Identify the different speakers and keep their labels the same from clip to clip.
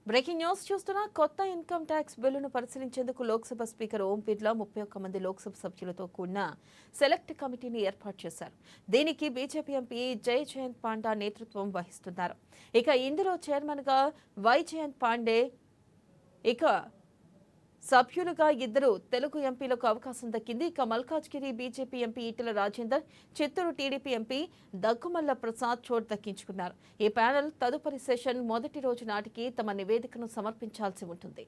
Speaker 1: Breaking news చూస్తున్నా కొత్త income tax బిల్లును పరిశీలించేందుకు లోక్సభ స్పీకర్ ఓం బిర్లా 31 మంది లోక్సభ సభ్యులతో కూడిన సెలెక్ట్ కమిటీని ఏర్పాటు చేశారు. దీనికి బీజేపీ ఎంపీ జయజయంత్ పాండా నేతృత్వం వహిస్తున్నారు. ఇక ఇందులో చైర్మన్ గా వైజయంత్ పాండే, ఇక సభ్యులుగా ఇద్దరు తెలుగు ఎంపీలకు అవకాశం దక్కింది. ఇక Malkajgiri BJP MP Etela Rajender, Chittoor TDP MP Daggumalla Prasad చోటు దక్కించుకున్నారు. ఈ ప్యానెల్ తదుపరి సెషన్ మొదటి రోజు నాటికి తమ నివేదికను సమర్పించాల్సి ఉంటుంది.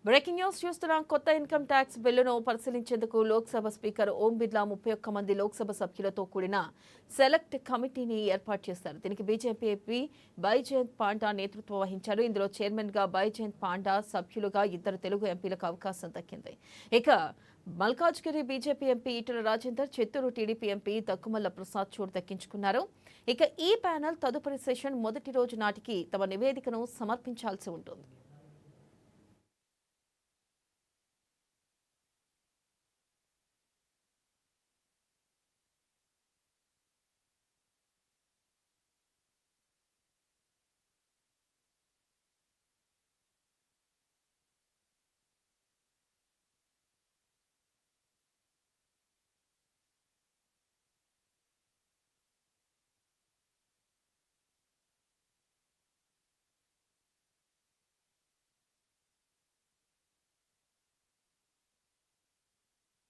Speaker 1: బ్రేకింగ్ న్యూస్ చూస్తున్నాం. కొత్త ఇన్కమ్ ట్యాక్స్ బిల్లును పరిశీలించేందుకు లోక్సభ స్పీకర్ ఓం బిర్లా 31 మంది లోక్సభ సభ్యులతో కూడిన సెలెక్ట్ కమిటీని ఏర్పాటు చేశారు. దీనికి బీజేపీ ఎంపీ బైజయంత్ పాండా నేతృత్వం వహించారు. ఇందులో చైర్మన్ గా బైజయంత్ పాండా, సభ్యులుగా ఇద్దరు తెలుగు ఎంపీలకు అవకాశం దక్కింది. ఇక Malkajgiri BJP MP Etela Rajender, Chittoor TDP MP Daggumalla Prasad చోటు దక్కించుకున్నారు. ఇక ఈ ప్యానెల్ తదుపరి సెషన్ మొదటి రోజు నాటికి తమ నివేదికను సమర్పించాల్సి ఉంటుంది.